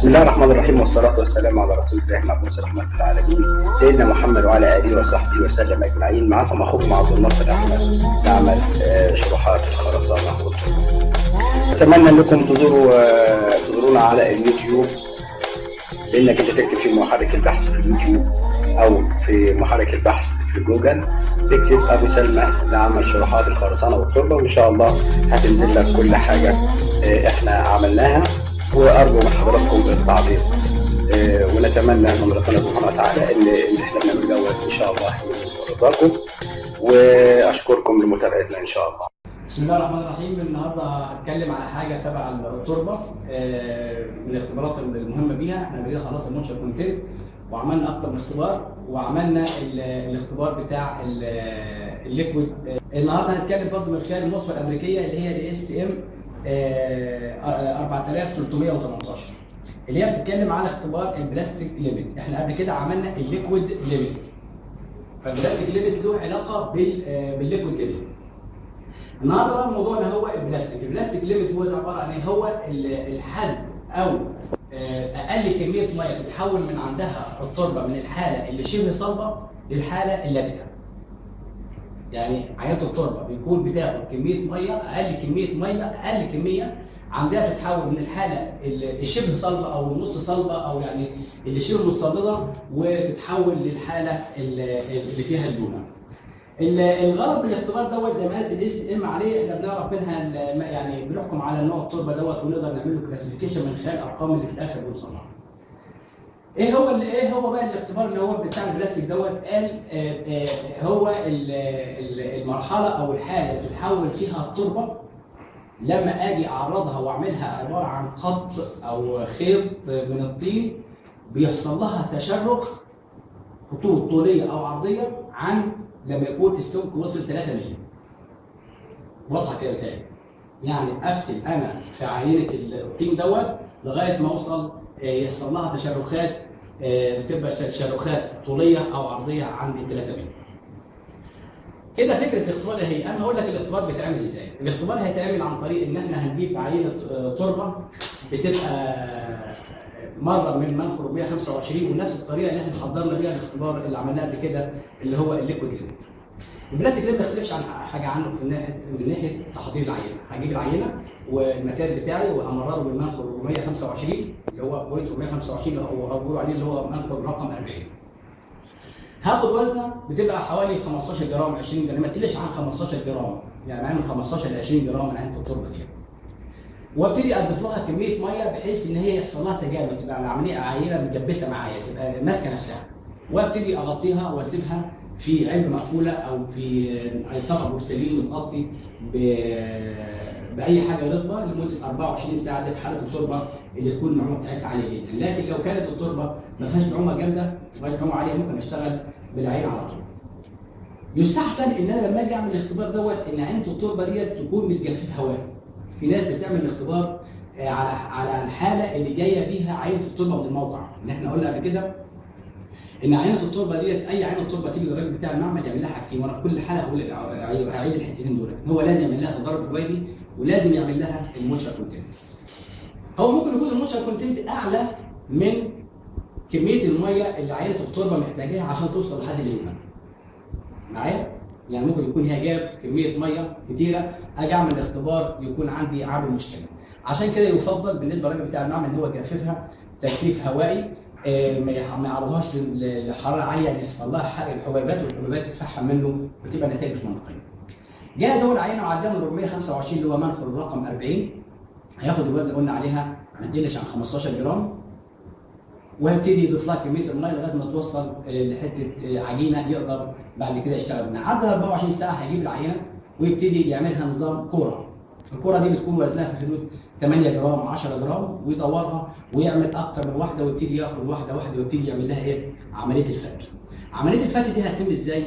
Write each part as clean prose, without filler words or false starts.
بسم الله الرحمن الرحيم، والصلاة والسلام على رسول الله المبعوث رحمة للعالمين سيدنا محمد وعلى آله وصحبه وسلم أجمعين. معكم أخوكم عبد الناصر أحمد نعمل شروحات الخرسانة والطوب. أتمنى أنكم تزورونا على اليوتيوب، بأنك أنت تكتب في محرك البحث في اليوتيوب أو في محرك البحث في جوجل تكتب أبو سلمى نعمل شروحات الخرسانة والتربة، وإن شاء الله هتنزل لك كل حاجة إحنا عملناها. وارجو من حضراتكم التعليق، ونتمنى من ربنا سبحانه وتعالى ان احنا بنعمل دوت ان شاء الله يكون رضاكم، واشكركم لمتابعتنا ان شاء الله. بسم الله الرحمن الرحيم. النهارده هتكلم على حاجه تبع التربه من الاختبارات المهمه بيها. احنا بقينا خلاص المنشأ كونتنت وعملنا اكتر من اختبار، وعملنا الاختبار بتاع الليكويد. النهارده هنتكلم برضه من خلال المواصفه الامريكيه اللي هي الاس تي ام 4318 اللي هي بتتكلم على اختبار البلاستيك ليميت. احنا قبل كده عملنا الليكويد ليميت، فالبلاستيك ليميت له علاقه بالليكويد ليميت. النهارده بقى موضوعنا هو البلاستيك ليميت. هو عباره عن ايه؟ هو الحد او اقل كميه ميه تتحول من عندها التربه من الحاله اللي شبه صلبه للحاله اللبنه. يعني عينات التربه بيكون بتاخد كميه ميه اقل كميه عندها تتحول من الحاله الشبه صلبه او النص صلبه او يعني اللي شبه متصلده وتتحول للحاله اللي فيها اللونه. الغرض من الاختبار دوت زي ما قالت الاس ام عليه، احنا بنعرف منها يعني بنحكم على نوع التربه دوت ونقدر نعمل له كلاسيفيكيشن من خلال الارقام اللي في الاخر بنوصل لها. ايه هو بقى الاختبار اللي هو بتاع البلاستيك دوت؟ قال هو المرحله او الحاله اللي بتتحول فيها التربه لما اجي اعرضها واعملها عباره عن خط او خيط من الطين بيحصل لها تشرخ خطوط طوليه او عرضيه عن لما يكون السمك وصل 3 مللي. واضحه كده تاني؟ يعني افتل انا في عينه الطين دوت لغايه ما اوصل يحصل لها تشرخات، بتبقى تشرخات طوليه او عرضيه عند 3 مللي. كده فكره الاختبار ايه هي؟ انا هقول لك الاختبار بيتعمل ازاي. الاختبار هيتعمل عن طريق ان احنا هنجيب عينه تربه بتبقى مره من منخر 425، ونفس الطريقه اللي احنا حضرنا بيها الاختبار اللي عملناه قبل كده اللي هو الليكويد ليميت. البلاستيك ليميت ما يختلفش عن حاجه عنه من ناحيه تحضير العينه. هجيب العينه والماتيريال بتاعي وامرره بالمنخر 425 اللي هو بوينت 425 اللي هو بيقولوا عليه اللي هو منخر رقم 40. هاخد وزنه بتبقى حوالي 15 جرام 20 جرام، ما تقلش عن 15 جرام، يعني معايا من 15 ل 20 جرام من عينه التربه دي. وابتدي اضيف لها كميه ميه بحيث ان هي يحصل لها تجاوب، تبقى العمليه عينه متجبسه معايا، تبقى ماسكه نفسها. وابتدي اغطيها واسيبها في علبه مقفوله او في طبق بورسلين متغطي باي حاجه رطبه لمده 24 ساعه. دي في حاله التربه اللي تكون النعومه بتاعتها عاليه جدا. لكن لو كانت التربه ما فيهاش نعومه جامده ما فيهاش نعومه عاليه ممكن اشتغل بالعين على طول. يستحسن ان انا لما اجي اعمل الاختبار دوت ان عينه التربه ديت تكون متجففه هواء. في ناس بتعمل الاختبار على الحاله اللي جايه بيها عينه التربه من الموقع. ان احنا قلنا قبل كده ان عينه التربه ديت اي عينه تربه تيجي للراجل بتاع المعمل يعمل لها حاجتين، وانا في كل حاله هقول هعيد الحتتين دول. هو لازم يعمل لها تدرج جويبي ولازم يعمل لها المونشر كونتنت. هو ممكن يكون المونشر كونتنت اعلى من كميه الميه اللي عينه التربه محتاجاها عشان توصل لحد الليونه. معايا؟ يعني ممكن يكون هي جاب كميه ميه كتيره، اجي اعمل الاختبار يكون عندي عامل مشكله. عشان كده يفضل بالنسبه للراجل بتاع المعمل ان هو يجففها تجفيف هوائي، ما يعرضهاش لحراره عاليه اللي يحصل لها حرق الحبيبات والحبيبات تتفحم منه وتبقى نتائج مش منطقيه. جاهز اول عينه وعداه من 425 اللي هو منخر الرقم 40، هياخد الوزن اللي قلنا عليها ما تقلش عن 15 جرام، وهيبتدي يضيف لها كميه الميه لغايه ما توصل لحته عجينه يقدر بعد كده يشتغل منها. عدى 24 ساعه هيجيب العينه ويبتدي يعملها نظام كوره. الكوره دي بتكون وزنها في حدود 8 جرام 10 جرام، ويدورها ويعمل اكتر من واحده ويبتدي ياخد واحده ويبتدي يعمل لها ايه؟ عمليه الفتح. عمليه الفتح دي هتتم ازاي؟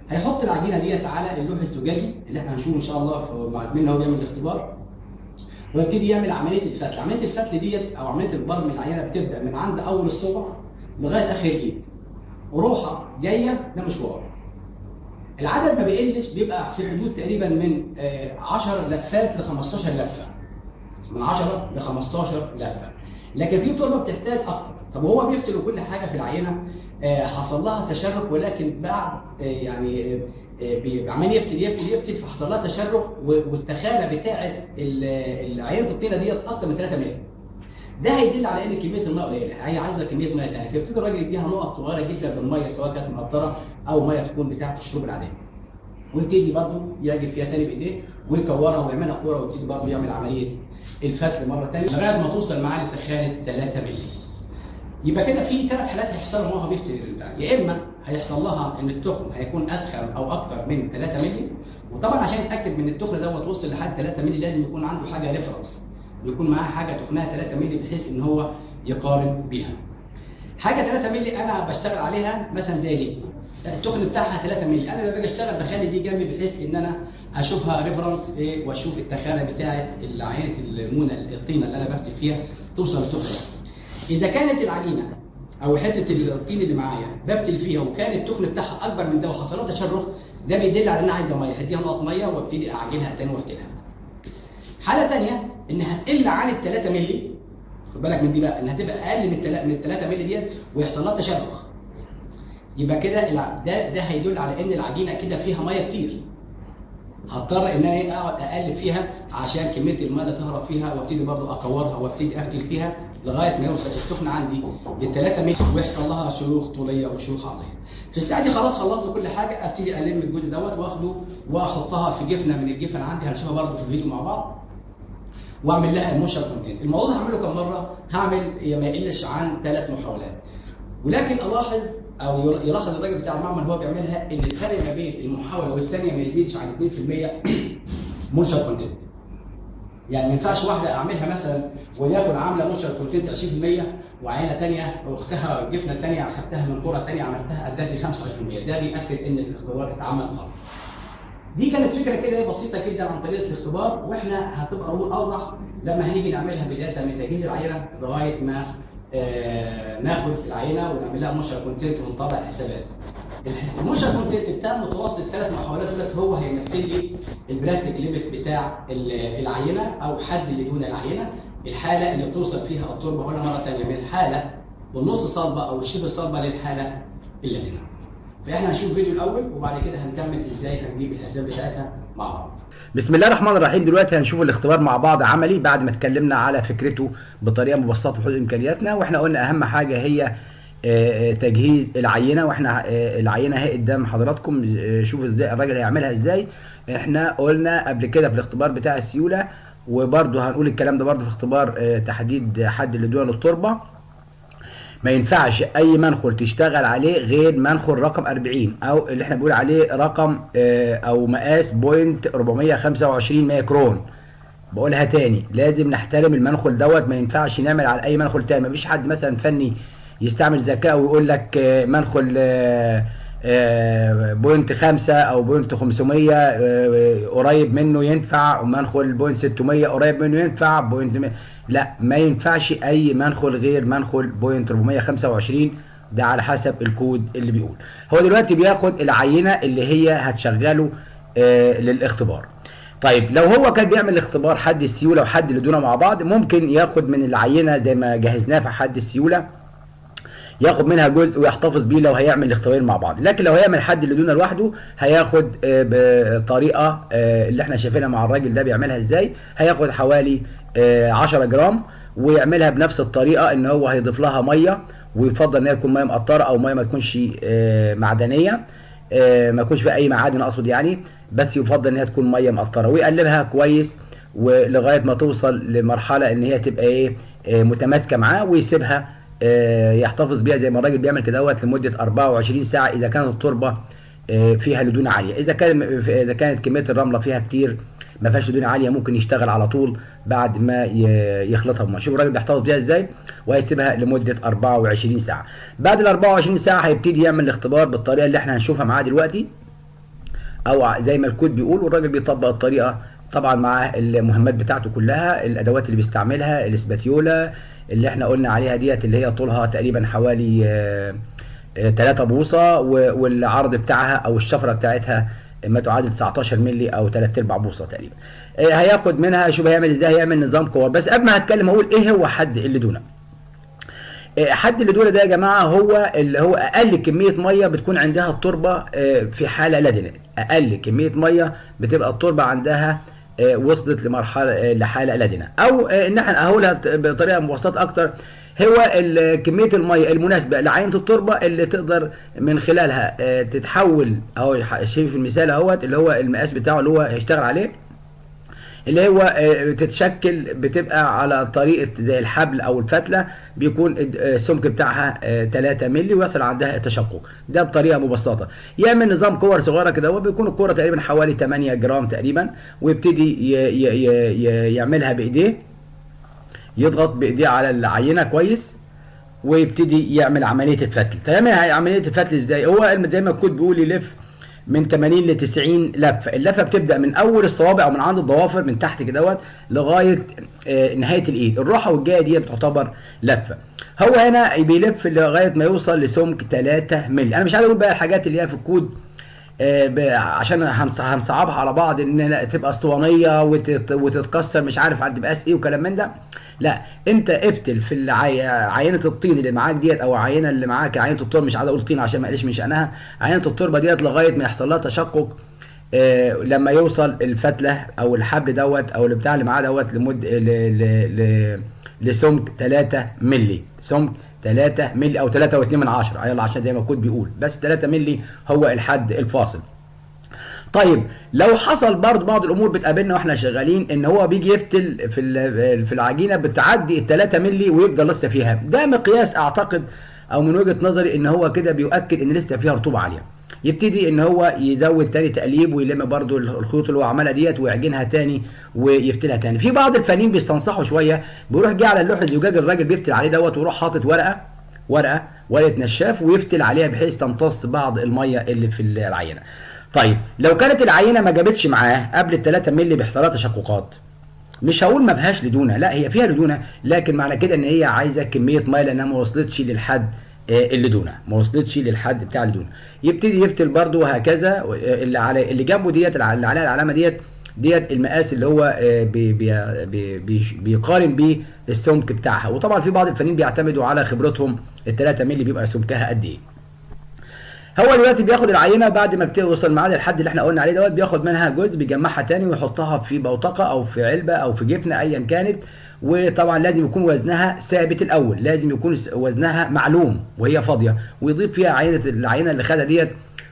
هيحط العجينه ديت على اللوح الزجاجي اللي احنا هنشوفه ان شاء الله مع زميلنا هو بيعمل الاختبار، ويبتدي يعمل عمليه الفتل. عمليه الفتل ديت او عمليه البرم العينه بتبدا من عند اول الصبع لغايه اخر الايد، وروحها جايه ده مشوار. العدد ما بيقلش، بيبقى في حدود تقريبا من 10 لفات ل 15 لفه. من 10 ل 15 لفه. لكن في تربه بتحتاج اكتر. طب وهو بيفتل كل حاجه في العينه حصل لها تشرخ، ولكن بعد يعني عمال يفتل فحصل لها تشرخ، والتخانه بتاعه عينه الطينه ديت اكتر من 3 مللي. ده هيدل على ان كميه الماء قليله، هي عايزه كميه ماء ثانيه، فيبتدي الراجل يديها نقط صغيره جدا من الميه سواء كانت مقطره او ميه تكون بتاعه الشرب العاديه. ويبتدي برضه يجب فيها تاني بايديه ويكورها ويعملها كوره، ويبتدي برضه يعمل عمليه الفتل مره ثانيه لغايه ما توصل معاه لتخانه 3 مللي. يبقى كده في 3 حالات هيحصلوا وهو بيفتل البتاع، يا اما هيحصل لها ان التخن هيكون ادخن او اكتر من 3 مللي، وطبعا عشان يتاكد من التخن دوت وصل لحد 3 مللي لازم يكون عنده حاجه ريفرنس، يكون معاه حاجه تخنها 3 مللي بحيث ان هو يقارن بيها. حاجه 3 مللي انا بشتغل عليها مثلا زي دي، التخن بتاعها 3 مللي، انا لما باجي اشتغل بخلي دي جنبي بحيث ان انا اشوفها ريفرنس واشوف التخانه بتاعه عينه المونه الطينه اللي انا بفتل فيها توصل للتخن. اذا كانت العجينه او حته الطين اللي معايا بفتل فيها وكان التخن بتاعها اكبر من ده وحصل لها تشرخ، ده بيدل على ان انا عايزه ميه، هديها نقط ميه وابتدي اعجنها تاني وافتلها. حاله ثانيه انها هتقل عن ال 3 مللي، خد بالك من دي بقى، انها تبقى اقل من ال 3 مللي ديت ويحصل لها تشرخ. يبقى كده ده هيدل على ان العجينه كده فيها ميه كتير، هضطر ان انا اقعد اقلب فيها عشان كميه الميه تهرب فيها، وابتدي برضه اكورها وابتدي افتل فيها لغايه ما يوصل التخن عندي ل 3 مللي ويحصل لها شروخ طوليه وشروخ عرضيه. في الساعه دي خلاص خلصت كل حاجه، ابتدي الم الجزء دوت واخده واحطها في جفنه من الجفن عندي، هنشوفها برضه في الفيديو مع بعض، واعمل لها ايموشن كونتين. الموضوع ده هعمله كم مره؟ هعمل ما يقلش عن 3 محاولات. ولكن الاحظ او يلاحظ الراجل بتاع المعمل هو بيعملها ان الفرق ما بين المحاوله والثانيه ما يزيدش عن 2% منشر كونتنت. يعني ما ينفعش واحده اعملها مثلا وليكن عامله منشر كونتنت 20% وعينه ثانيه اختها الجفنه الثانيه اخذتها من كره ثانيه عملتها ادتني 25%، ده بياكد ان الاختبار اتعمل غلط. دي كانت فكره كده بسيطه جدا عن طريقه الاختبار، واحنا هتبقى امور اوضح لما هنيجي نعملها بدايه من تجهيز العينه لغايه ما ناخد العينه ونعمل لها منشر كونتنت ونطبع الحسابات. المنشر كونتنت بتاع متوسط 3 محاولات دولت هو هيمثل لي البلاستيك ليميت بتاع العينه او حد اللي دون العينه، الحاله اللي بتوصل فيها التربه هنا مره ثانيه من الحاله والنص صلبه او الشبه صلبه للحاله اللبنه. فاحنا هنشوف فيديو الاول وبعد كده هنكمل ازاي هنجيب الحساب بتاعتها مع بعض. بسم الله الرحمن الرحيم. دلوقتي هنشوف الاختبار مع بعض عملي بعد ما اتكلمنا على فكرته بطريقه مبسطه بحدود امكانياتنا، واحنا قلنا اهم حاجه هي تجهيز العينه، واحنا العينه اهي قدام حضراتكم، شوفوا ازاي الراجل هيعملها ازاي. احنا قلنا قبل كده في الاختبار بتاع السيوله، وبرده هنقول الكلام ده برده في اختبار تحديد حد اللدوه للتربه، ما ينفعش اي منخل تشتغل عليه غير منخل رقم 40 او اللي احنا بنقول عليه رقم او مقاس بوينت 425 مايكرون. بقولها تاني، لازم نحترم المنخل دوت، ما ينفعش نعمل على اي منخل تاني. مفيش حد مثلا فني يستعمل ذكاء ويقول لك منخل بوينت 5 او بوينت 500 قريب منه ينفع، ومنخل بوينت 600 قريب منه ينفع، بوينت لا، ما ينفعش اي منخل غير منخل بوينت 425. ده على حسب الكود اللي بيقول. هو دلوقتي بياخد العينه اللي هي هتشغله للاختبار. طيب لو هو كان بيعمل اختبار حد السيوله وحد اللدونه مع بعض، ممكن ياخد من العينه زي ما جهزناها في حد السيوله، ياخد منها جزء ويحتفظ بيه لو هيعمل الاختبارين مع بعض. لكن لو هيعمل حد اللدونه لوحده هياخد بطريقه اللي احنا شايفينها مع الراجل ده بيعملها ازاي. هياخد حوالي 10 جرام ويعملها بنفس الطريقه، ان هو هيضيف لها ميه، ويفضل ان هي تكون ميه مقطره او ميه ما تكونش معدنيه، ما يكونش فيها اي معادن اقصد يعني، بس يفضل ان هي تكون ميه مقطره، ويقلبها كويس ولغايه ما توصل لمرحله ان هي تبقى ايه متماسكه معاه، ويسيبها يحتفظ بيها زي ما الراجل بيعمل كده لمده 24 ساعه اذا كانت التربه فيها لدونه عاليه. اذا كانت كميه الرمله فيها كتير ما فيهاش لدونه عاليه ممكن يشتغل على طول بعد ما يخلطها بميه. شوف الراجل بيحتفظ بيها ازاي، وهيسيبها لمده 24 ساعه. بعد ال 24 ساعه هيبتدي يعمل الاختبار بالطريقه اللي احنا هنشوفها معاه دلوقتي، او زي ما الكود بيقول، والراجل بيطبق الطريقه طبعا مع المهمات بتاعته كلها، الادوات اللي بيستعملها، الاسباتيولا اللي احنا قلنا عليها ديت اللي هي طولها تقريبا حوالي 3 بوصه، والعرض بتاعها او الشفره بتاعتها ما تعادل 19 مللي او 3/4 بوصه تقريبا. هياخد منها، شوف هيعمل ازاي، هيعمل نظام كور. بس قبل ما هتكلم اقول ايه هو حد اللدونه. حد اللدونه ده يا جماعه هو اللي هو اقل كميه ميه بتكون عندها التربه في حاله لدنه. اقل كميه ميه بتبقى التربه عندها وصلت لمرحله لحاله لدنه، او ان احنا اقولها بطريقه مبسطه اكتر، هو كميه الميه المناسبه لعينه التربه اللي تقدر من خلالها تتحول، اهو شايف المثال اهوت اللي هو المقاس بتاعه اللي هو هيشتغل عليه، اللي هو تتشكل بتبقى على طريقه زي الحبل او الفتله، بيكون السمك بتاعها 3 مللي ويصل عندها التشقق. ده بطريقه مبسطه. يعمل نظام كور صغيره كده، وبيكون الكوره تقريبا حوالي 8 جرام تقريبا، ويبتدي يعملها بايديه، يضغط بايديه على العينه كويس، ويبتدي يعمل عمليه الفتل. فيعمل عمليه الفتل ازاي؟ هو زي ما الكود بيقول يلف من 80 ل 90 لفه. اللفه بتبدا من اول الصوابع او من عند الضوافر من تحت كده لغايه نهايه الايد. الروحه والجايه دي بتعتبر لفه. هو هنا بيلف لغايه ما يوصل لسمك 3 مللي. انا مش عايز اقول بقى الحاجات اللي هي في الكود عشان هنصعبها على بعض ان تبقى اسطوانيه وتتكسر مش عارف عند مقاس ايه وكلام من ده. لا، انت افتل في عينه الطين اللي معاك ديت، او عينه اللي معاك عينه التربه، مش عايز اقول طين عشان ما قالش من شانها، عينه التربه ديت لغايه ما يحصل لها تشقق، لما يوصل الفتله او الحبل دوت او اللي بتاع اللي معاه دوت لسمك 3 مللي. سمك 3 مللي او 3.2 من 10، يلا عشان زي ما الكود بيقول، بس 3 مللي هو الحد الفاصل. طيب لو حصل برضه بعض الامور بتقابلنا واحنا شغالين، ان هو بيجي يفتل في العجينه بتعدي ال 3 مللي ويفضل لسه فيها، ده مقياس اعتقد او من وجهه نظري ان هو كده بيؤكد ان لسه فيها رطوبه عاليه. يبتدي ان هو يزود تاني تقليب، ويلم برضو الخيوط اللي هو عملها ديت ويعجنها تاني ويفتلها تاني. في بعض الفنانين بيستنصحوا شويه، بيروح جاي على اللوح الزجاج الراجل بيفتل عليه دوت، ويروح حاطط ورقه نشاف ويفتل عليها بحيث تمتص بعض الميه اللي في العينه. طيب لو كانت العينه ما جابتش معاه قبل ال 3 مللي بيحصل لها تشققات، مش هقول ما فيهاش لدونه، لا هي فيها لدونه، لكن معنى كده ان هي عايزه كميه ميه لانها ما وصلتش للحد اللدونه، ما وصلتش للحد بتاع اللدونه. يبتدي يفتل برده وهكذا. اللي جنبه ديت اللي عليها العلامه ديت المقاس اللي هو بيقارن بيه السمك بتاعها. وطبعا في بعض الفنانين بيعتمدوا على خبرتهم ال 3 مللي بيبقى سمكها قد ايه. هو دلوقتي بياخد العينه بعد ما بتوصل معاه للحد اللي احنا قلنا عليه دوت، بياخد منها جزء بيجمعها تاني ويحطها في بوتقه او في علبه او في جفنه ايا كانت. وطبعا لازم يكون وزنها ثابت الاول، لازم يكون وزنها معلوم وهي فاضيه، ويضيف فيها العينه اللي خدها ديت،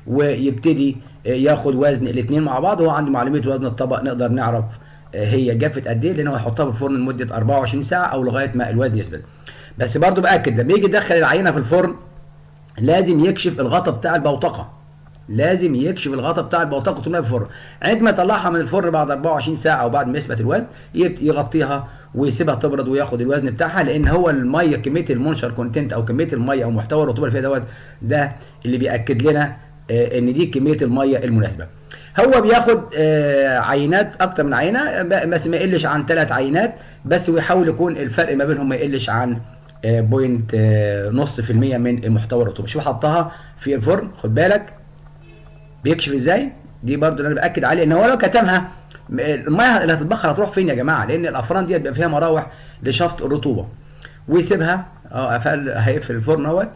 ويبتدي ياخد وزن الاثنين مع بعض. وهو عنده معلوميه وزن الطبق نقدر نعرف هي جفت قد ايه، لان هو هيحطها في الفرن لمده 24 ساعه او لغايه ما الوزن يثبت. بس برضو باكد لما يجي يدخل العينه في الفرن لازم يكشف الغطا بتاع البوتقه، لازم يكشف الغطا بتاع البوتقه طول ما في الفرن. عندما يطلعها من الفرن بعد 24 ساعه او بعد ما يثبت الوزن يغطيها ويسيبها تبرد وياخد الوزن بتاعها، لان هو الميه كميه المونشر كونتنت او كميه الميه او محتوى الرطوبه اللي فيها دوت، ده اللي بياكد لنا ان دي كميه الميه المناسبه. هو بياخد عينات اكتر من عينه، بس ما يقلش عن 3 عينات بس، ويحاول يكون الفرق ما بينهم ما يقلش عن 0.5% من المحتوى الرطوبه. شوف حطها في الفرن، خد بالك بيكشف ازاي. دي برضو اللي انا باكد عليه، ان هو لو كتمها الميه اللي هتتبخر هتروح فين يا جماعه؟ لان الافران ديت بيبقى فيها مراوح لشفط الرطوبه. ويسيبها هيقفل الفرن اهوت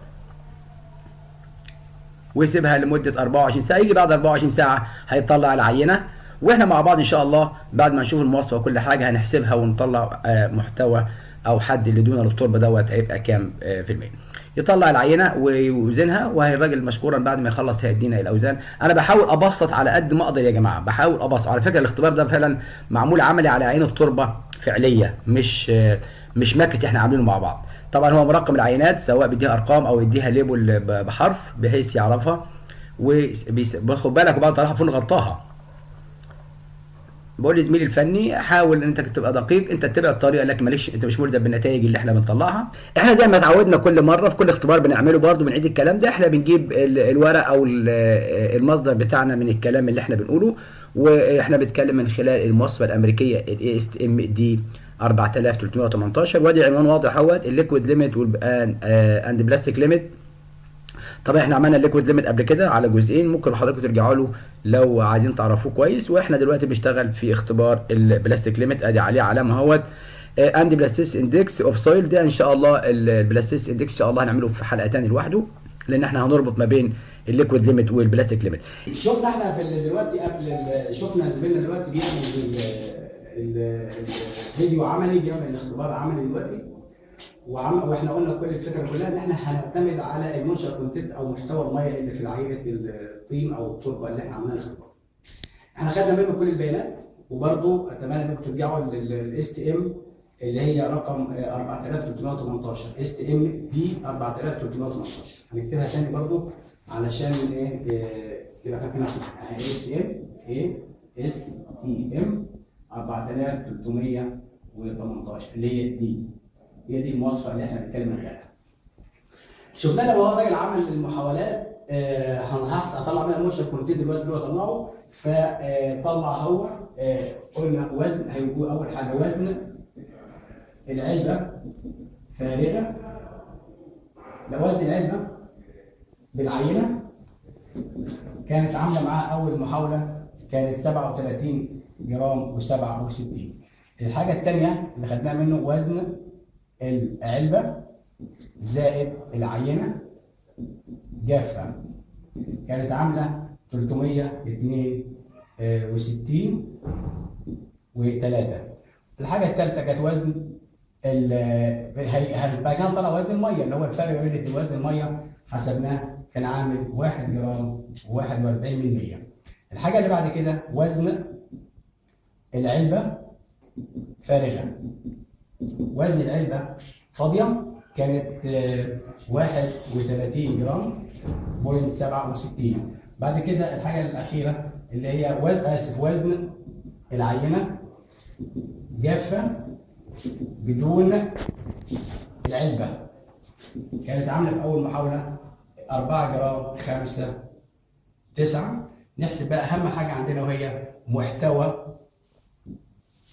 ويسيبها لمده 24 ساعه. يجي بعد 24 ساعه هيطلع العينه، واحنا مع بعض ان شاء الله بعد ما نشوف المواصفه وكل حاجه هنحسبها ونطلع محتوى او حد اللي دون للتربه دوت هيبقى كام في المية. يطلع العينه ويوزنها، وهي الراجل مشكورا بعد ما يخلص هيدينا الاوزان. انا بحاول ابسط على قد ما اقدر يا جماعه، بحاول ابسط. على فكره الاختبار ده فعلا معمول عملي على عين التربه فعليه، مش ماكت احنا عاملينه مع بعض. طبعا هو مرقم العينات، سواء بيديها ارقام او يديها ليبل بحرف بحيث يعرفها. وخد بالك وبعد طلعها فين غطاها. بقول لزميلي الفني حاول ان انت تبقى دقيق، انت تتبع الطريقه لكن مالكش، انت مش ملزم بالنتائج اللي احنا بنطلعها. احنا زي ما اتعودنا كل مره في كل اختبار بنعمله برضو بنعيد الكلام ده. احنا بنجيب الورق او المصدر بتاعنا من الكلام اللي احنا بنقوله، واحنا بنتكلم من خلال المواصفه الامريكيه ال ASTM D 4318. وادي عنوان واضح اهوت، الليكويد ليميت اند بلاستيك ليميت. طبعا احنا عملنا الليكويد ليميت قبل كده على جزئين، ممكن حضراتكم ترجعوا له لو عايزين تعرفوه كويس. واحنا دلوقتي بنشتغل في اختبار البلاستيك ليميت، ادي عليه علامه اهوت. اند بلاستيس اندكس اوف سويل، ده ان شاء الله البلاستيس اندكس ان شاء الله هنعمله في حلقه تاني لوحده، لان احنا هنربط ما بين الليكويد ليميت والبلاستيك ليميت. شفنا احنا في دلوقتي شفنا زميلنا دلوقتي بيعمل الفيديو عملي، بيعمل الاختبار عملي دلوقتي، واحنا قلنا كل الفكره كلها ان احنا هنعتمد على المنشأ كونتنت او محتوى الميه اللي في عينه الطين او التربه اللي احنا عملنا الاختبار. احنا خدنا منه كل البيانات، وبرضه اتمنى انكم ترجعوا للاس تي ام اللي هي رقم 4318 اس تي ام دي 4318. هنكتبها ثاني برضه علشان يبقى فاكرين اسمها اس تي ام اس تي ام 4318 اللي هي هي دي المواصفه اللي احنا بنتكلم من خلالها. شفنا لما هو الراجل عمل المحاولات هطلع منها المنشأ كونتنت دلوقتي اللي هو طلعه، فطلع هو قلنا وزن، هيقول اول حاجه وزن العلبه فارغه. لو وزن العلبه بالعينه كانت عامله معاها اول محاوله كانت 37 جرام و67. الحاجه الثانيه اللي خدناها منه وزن العلبه زائد العينه جافه كانت عامله 362 و3. الحاجه الثالثه كانت وزن بقى كان طلع وزن الميه اللي هو الفرق بين وزن الميه حسبناه كان عامل 1 جرام و41%. الحاجه اللي بعد كده وزن العلبه فارغه. وزن العلبه فاضيه كانت 31 جرام .67. بعد كده الحاجه الاخيره اللي هي وزن العينه جافه بدون العلبه كانت عامله في اول محاوله 4 جرام 5.9. نحسب بقى اهم حاجه عندنا وهي محتوى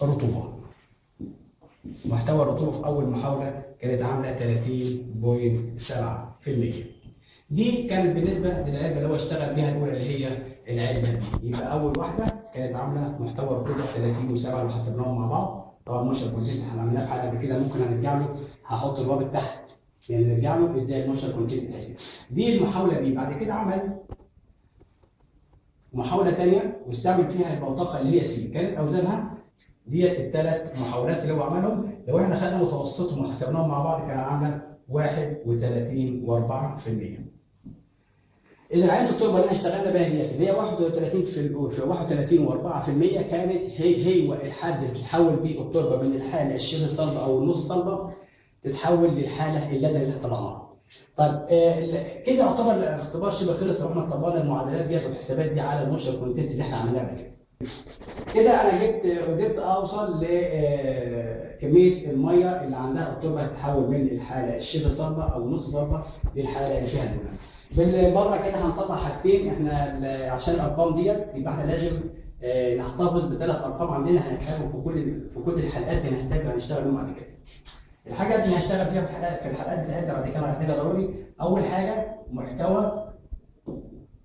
الرطوبه. محتوى الرطوبه في اول محاوله كانت عامله 30.7%. دي كانت بالنسبه للعلبه اللي هو اشتغل بيها الاولى اللي هي العلبه دي. يبقى اول واحده كانت عامله محتوى رطوبه 30.7 اللي حسبناهم مع بعض. طبعا المنشأ كونتنت احنا عملناه في حلقه قبل كده، ممكن هنرجع له، هحط الرابط تحت يعني نرجع له ازاي المنشأ كونتنت بيحسب. دي المحاوله دي. بعد كده عمل محاوله ثانيه واستعمل فيها البوتقه اللي هي سي، كانت اوزانها ديت الثلاث محاولات اللي هو عملهم. لو احنا خدنا متوسطهم وحسبناهم مع بعض كان عامله 31.4%. اذا عينه التربه اللي احنا اشتغلنا بها ديت اللي هي 31.4% كانت هي الحد اللي بتتحول بيه التربه من الحاله الشبه صلبه او النص صلبه تتحول للحاله اللدى اللي طلعناها. طيب كده يعتبر الاختبار شبه خلص لو احنا طبقنا المعادلات ديت والحسابات دي على المنشأ كونتنت اللي احنا عملناها قبل كده. كده انا قدرت اوصل لكميه الميه اللي عندها التربه تتحول من الحاله الشبه صلبه او نص صلبه للحاله اللي فيها الماء. بالمره كده هنطبق حاجتين. احنا عشان الارقام ديت يبقى احنا لازم نحتفظ بثلاث ارقام عندنا هنحتاجهم في كل الحلقات اللي هنشتغل بيهم بعد كده. الحاجه اللي هنشتغل فيها في الحلقات بتاعتنا بعد كده هنحتاجها ضروري. اول حاجه محتوى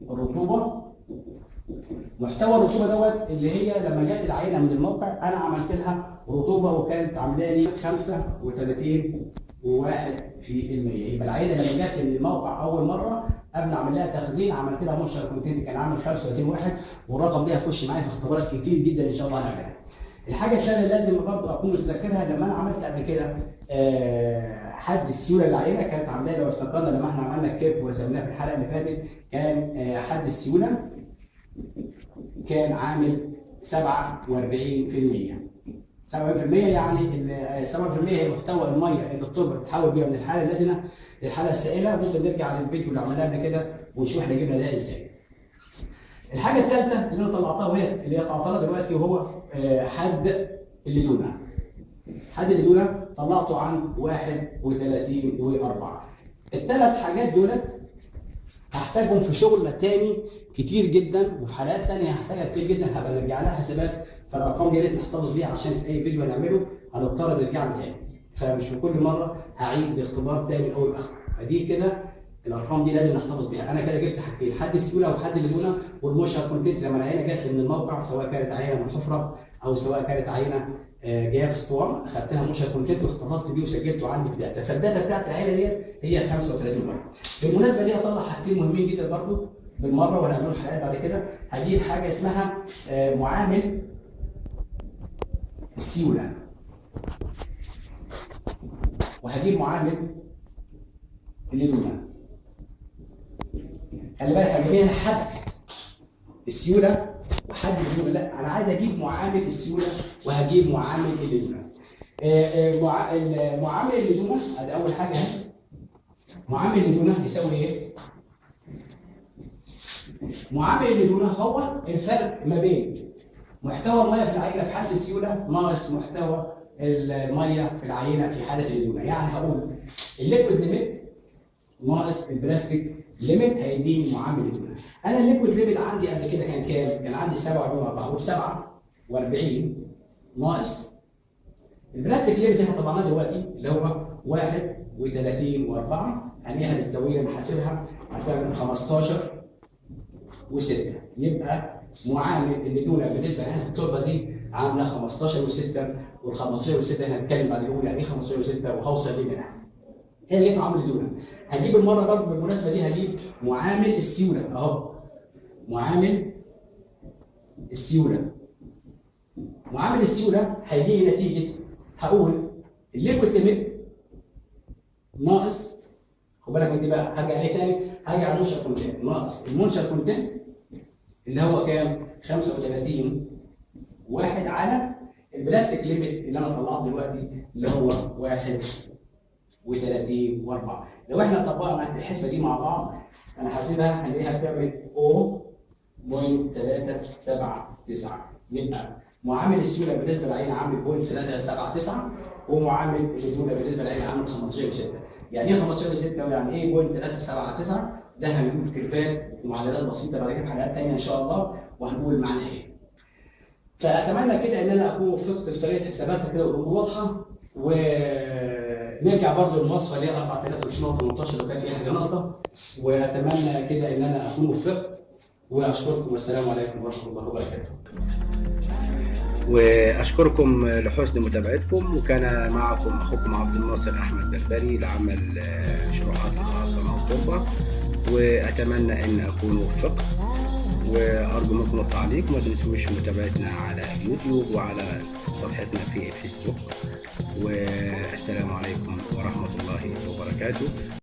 الرطوبه. محتوى الرطوبه دوت اللي هي لما جت العينه من الموقع انا عملت لها رطوبه وكانت عامله لي 35.1%. يبقى العينه لما جت من الموقع اول مره قبل اعمل لها تخزين عملت لها منشأ كونتنت كان عامل 35.1، والرقم ده هيخش معايا في اختبارات كتير جدا ان شاء الله هنعملها. الحاجه الثانيه اللي لازم برضه اكون متذكرها لما انا عملت قبل كده حد السيوله للعينه كانت عامله لو افتكرنا لما احنا عملنا الكيرف ورسمناه في الحلقه اللي فاتت كان حد السيوله كان عامل 47%. 47% يعني 7% هي محتوى الميه اللي التربه بتتحول بيها من الحاله اللدنه للحاله السائله. ممكن نرجع للفيديو اللي عملناه قبل كده ونشوف احنا جبنا ده ازاي. الحاجه الثالثه اللي انا طلعتها وهي اللي هي طلعتها دلوقتي وهو حد اللدونه. حد اللدونه طلعته عن 31.4. الثلاث حاجات دولت هحتاجهم في شغل تاني كتير جدا وفي حلقات تانيه هحتاجها كتير جدا هبقى نرجع لها حسابات. فالارقام دي يا ريت نحتفظ بيها عشان في اي فيديو هنعمله هنضطر نرجع له تاني. فمش في كل مره هعيد باختبار تاني اول باخر. فدي كده الارقام دي لازم نحتفظ بيها. انا كده جبت حاجتين، حد السيوله وحد اللدونه والمنشأ كونتنت لما العينه جت من الموقع سواء كانت عينه من حفره او سواء كانت عينه جايه في اسطوانه اخدتها موشن كونتنت واحتفظت بيه وسجلته عندي في الداتا، فالداتا بتاعت العينه ديت هي 35 ورقه. بالمناسبه دي هطلع حاجتين مهمين جدا برضه بالمره وهنعملهم حلقات بعد كده. هجيب حاجه اسمها معامل السيوله، وهجيب معامل الليدونه. خلي بالك انا جايبين حد السيوله وحد الليدونه، لا انا عايز اجيب معامل السيوله وهجيب معامل الليدونه. معامل الليدونه ادي اول حاجه اهي. معامل الليدونه يساوي ايه؟ معامل الليدونه هو الفرق ما بين محتوى الميه في العينه في حاله السيوله ناقص محتوى الميه في العينه في حاله الليدونه. يعني هقول الليكويد ليميت ناقص البلاستيك ليميت هيديني معامل الليدونه. انا الليكويد ليميت عندي قبل كده كان كام؟ كان عندي 47 ناقص البلاستيك ليميت اللي احنا طبعناه دلوقتي اللي هو 31 و4، هنلاقيها بالزاويه نحاسبها هتعمل 15 و6. يبقى معامل الليدونه بالنسبه لنا التربه دي عامله 15 و6، وال 15 و6 هنتكلم بعد كده يعني ايه 15 و6 وهوصل ليه منها. هي دي معامل الليدونه. هجيب المره برضه بالمناسبه دي هجيب معامل السيوله اهو. معامل السيوله. معامل السيوله هيجي لي نتيجه هقول الليكويد ليميت ناقص، خد بالك من دي بقى، هرجع ليه تاني؟ هرجع المنشأ كونتنت ناقص المنشأ كونتنت اللي هو كام؟ 35 واحد على البلاستيك ليميت اللي انا طلعته دلوقتي اللي هو 31 و4. لو احنا طبقنا الحسبه دي مع بعض انا حاسبها هنلاقيها بتعمل 0.379. يبقى معامل السيوله بالنسبه للعينه عامل 0.379 ومعامل الليدونه بالنسبه للعينه عامل 15 و6. يعني ايه 15 و6 ويعني ايه 0.379؟ ده هنقول في كيرفات ومعادلات بسيطه بعد كده في حلقات ثانيه ان شاء الله وهنقول معناها ايه. فاتمنى كده ان انا اكون وفقت في طريقه حساباتها كده والامور واضحه، ونرجع برضه للوصفه اللي هي 4218 لو كان في حاجه ناقصه، واتمنى كده ان انا اكون وفقت واشكركم والسلام عليكم ورحمه الله وبركاته. واشكركم لحسن متابعتكم، وكان معكم اخوكم عبد الناصر احمد بربري لعمل شروحات الخرسانه والتربه، واتمنى ان اكون وفقت، وارجو منكم التعليق، وما تنسوش متابعتنا على اليوتيوب وعلى صفحتنا في الفيسبوك، والسلام عليكم ورحمه الله وبركاته.